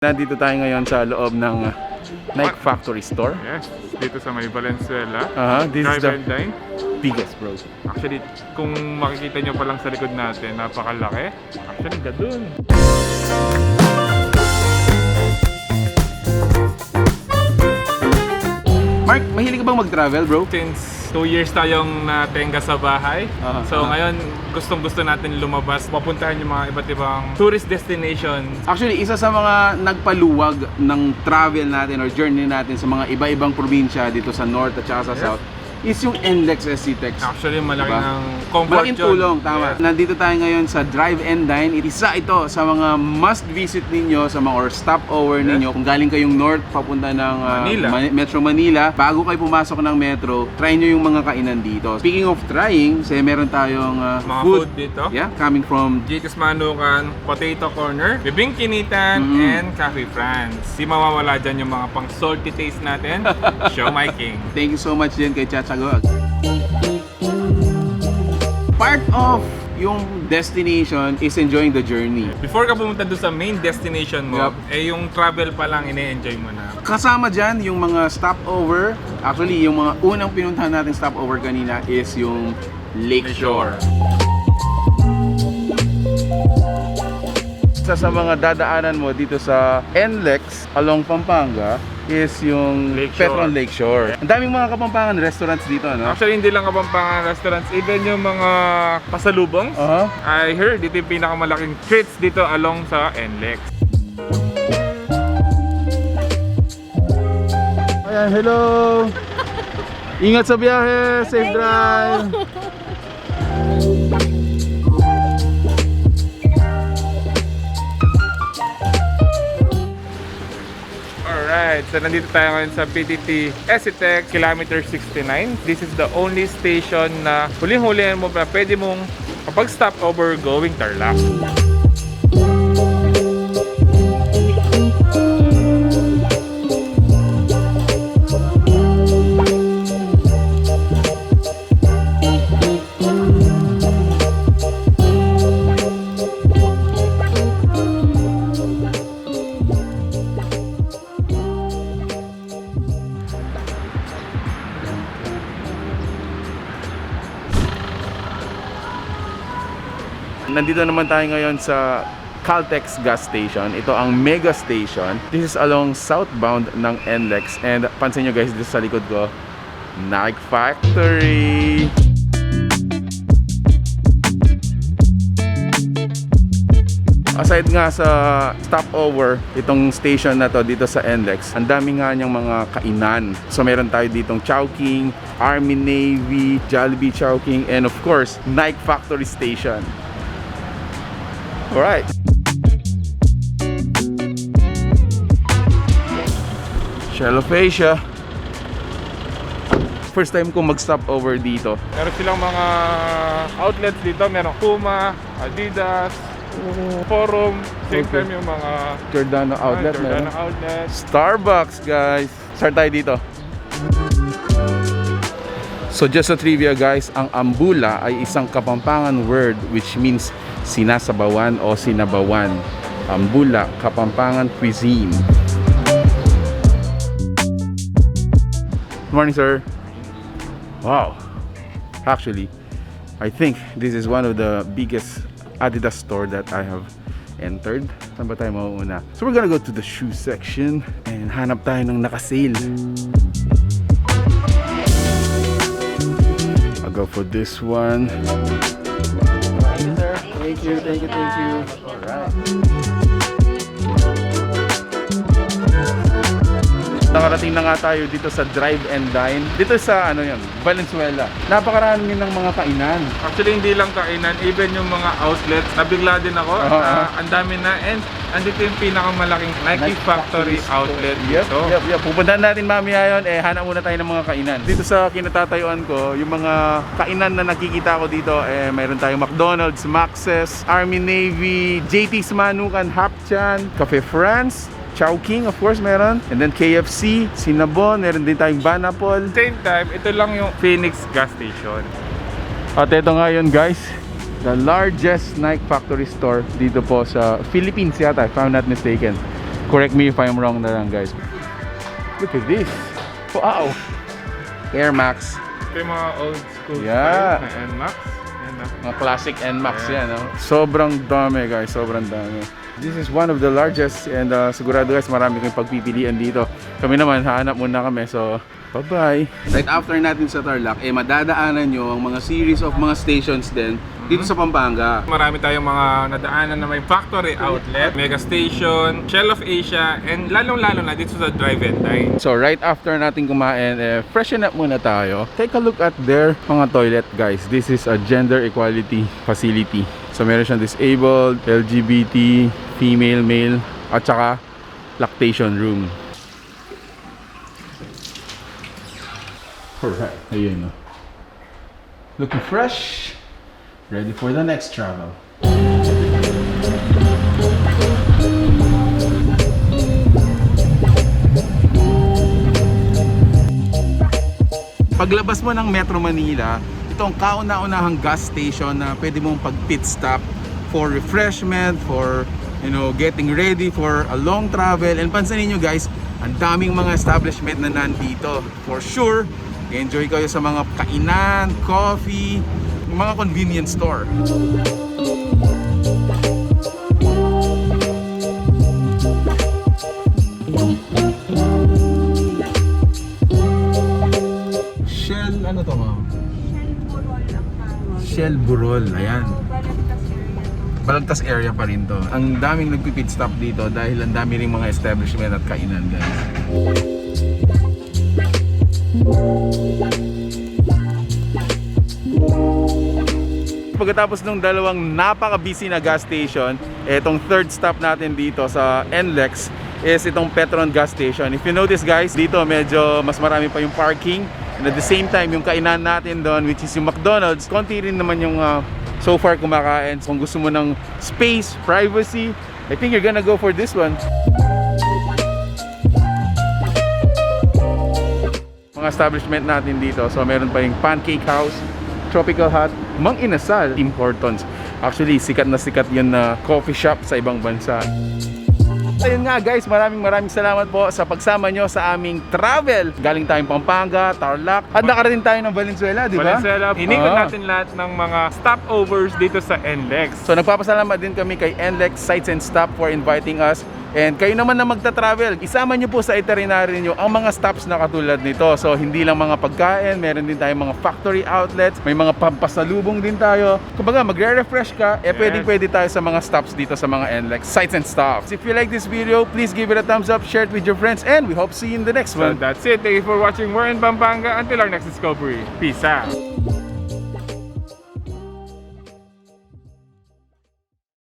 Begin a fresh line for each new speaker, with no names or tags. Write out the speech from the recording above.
Nandito tayo ngayon sa loob ng Nike Factory Store.
Yes, dito sa may Valenzuela.
This is the
Drive and Dine.
biggest, bro.
Actually, kung makikita nyo pa lang sa likod natin, napakalaki. Actually, gadun.
Mark, mahilig ka bang mag-travel, bro?
Since 2 years tayong natenga sa bahay. So ngayon, gustong-gusto natin lumabas, mapuntahan yung mga iba't ibang tourist destinations.
Actually, isa sa mga nagpaluwag ng travel natin or journey natin sa mga iba-ibang probinsya dito sa North at saka sa South is yung NLEX SC-Tex.
Actually, malaki
Diba?
ng comfort
Malaking
yun.
tulong, tama.
Yes.
Nandito tayo ngayon sa Drive and Dine. Isa ito sa mga must visit ninyo sa mga or stopover ninyo. Kung galing kayong north papunta ng
Manila.
Metro Manila, bago kayo pumasok ng metro, try nyo yung mga kainan dito. Speaking of trying, kasi meron tayong
Mga food dito.
Yeah, coming from
Jitos Manukan, Potato Corner, Bibing Kinitan, and Cafe France. Di mawawala dyan yung mga pang salty taste natin. Show my king.
Thank you so much din kay Chachago. Part of yung destination is enjoying the journey.
Before ka pumunta doon sa main destination mo,
Yup.
yung travel pa lang ine-enjoy mo na.
Kasama dyan yung mga stopover. Actually, yung mga unang pinuntahan natin stopover kanina is yung Lakeshore. Isa sa mga dadaanan mo dito sa NLEX along Pampanga is yung
Lakeshore.
Petron Lakeshore. Ang daming mga Kapampangan restaurants dito, no?
Actually, hindi lang Kapampangan restaurants, even yung mga pasalubong. I heard dito yung pinakamalaking treats dito along sa NLEX.
Ayan, hello! Ingat sa biyahe! Safe drive!
Alright, so nandito tayo ngayon sa PTT SC-Tex, kilometer 69. This is the only station na huling-huli mo na pwede mong kapag-stop over going Tarlac.
Nandito naman tayo ngayon sa Caltex gas station. Ito ang mega station. This is along southbound ng NLEX. And pansin nyo guys, dito sa likod ko, Nike Factory. Aside nga sa stopover, itong station na to dito sa NLEX, ang dami nga niyang mga kainan. So meron tayo ditong Chowking, Army Navy, Jollibee Chowking, and of course, Nike Factory Station. Alright. Shell of Asia. First time ko mag-stop over dito.
Meron silang mga outlets dito, merong Puma, Adidas, Forum, same
Okay.
time yung mga
Giordano outlet.
Giordano
meron.
outlet.
Starbucks, guys. Start tayo dito. So just a trivia guys, ang ambula ay isang Kapampangan word which means sinasabawan o sinabawan. Ambula, Kapampangan cuisine. Good morning, sir. Wow. Actually, I think this is one of the biggest Adidas store that I have entered. Saan ba tayo mauuna? So we're gonna go to the shoe section and hanap tayo ng naka-sale. I'll go for this one. Thank you, thank you, thank you. Alright. Nakarating na nga tayo dito sa Drive and Dine. Dito sa ano yan, Valenzuela. Napakarami ng mga kainan.
Actually, hindi lang kainan, even yung mga outlets. Nabigla din ako. Ang dami na. And andito yung pinakamalaking Nike Factory outlet dito.
Yep. Pupuntahan natin mamaya yun. Hanap muna tayo ng mga kainan. Dito sa kinatatayuan ko, yung mga kainan na nakikita ko dito, mayroon tayong McDonald's, Max's, Army Navy, JT's Manukan, Hapchan, Cafe France, Chowking, of course, meron. And then KFC, Cinnabon, meron din tayong Banapol.
Same time, ito lang yung Phoenix gas station.
At ito nga yun guys, the largest Nike factory store dito po sa Philippines yata, if I'm not mistaken. Correct me if I'm wrong na lang, guys. Look at this. Wow! Air Max.
Ito yung mga old school
Yeah.
style na NMAX. Yan na.
Mga classic NMAX
Yeah.
yan, no? Sobrang dami, guys. Sobrang dami. This is one of the largest and sigurado guys marami kayong pagpipilian dito. Kami naman, hahanap muna kami. So, bye-bye. Right after natin sa Tarlac, madadaanan nyo ang mga series of mga stations din dito sa Pampanga.
Marami tayong mga nadaanan na may factory outlet, mega station, Shell of Asia, and lalong-lalo na dito sa Drive and Dine.
So right after natin kumain, freshen up muna tayo. Take a look at their mga toilet, guys. This is a gender equality facility. So meron siyang disabled, LGBT, female, male, at saka lactation room. Alright, ayun no. Looking fresh. Ready for the next travel. Paglabas mo ng Metro Manila, ito ang kauna-unahang gas station na pwede mong pag-pit stop for refreshment, for getting ready for a long travel. And pansinin nyo guys, ang daming mga establishment na nandito. For sure, enjoy kayo sa mga kainan, coffee, mga convenience store. Shell, ano to ma'am? Shell Burol, ayan. Balagtas area pa rin to. Ang daming nagpipit stop dito dahil ang dami ring mga establishment at kainan guys. Pagkatapos ng dalawang napaka-busy na gas station, itong third stop natin dito sa NLEX is itong Petron gas station. If you notice guys, dito medyo mas marami pa yung parking. And at the same time, yung kainan natin doon, which is yung McDonald's, konti rin naman yung so far kumakain. So, kung gusto mo ng space, privacy, I think you're gonna go for this one. Mga establishment natin dito. So, meron pa yung Pancake House, Tropical Hut, Mang Inasal, Tim Hortons. Actually, sikat na sikat yun na coffee shop sa ibang bansa. Ayun nga guys, maraming salamat po sa pagsama nyo sa aming travel. Galing tayong Pampanga, Tarlac, at nakarating tayo ng Valenzuela, di ba?
Valenzuela, inikot natin lahat ng mga stopovers dito sa NLEX.
So nagpapasalamat din kami kay NLEX Sites and Stop for inviting us. And kayo naman na magta-travel, isama nyo po sa itinerary nyo ang mga stops na katulad nito. So hindi lang mga pagkain, meron din tayong mga factory outlets, may mga pampasalubong din tayo. Kumbaga magre-refresh ka, pwede tayo sa mga stops dito sa mga NLEX Sites and Stops. If you like this video, please give it a thumbs up, share it with your friends, and we hope to see you in the next
So
one.
that's it. Thank you for watching. We're in Pampanga. Until our next discovery. Peace out.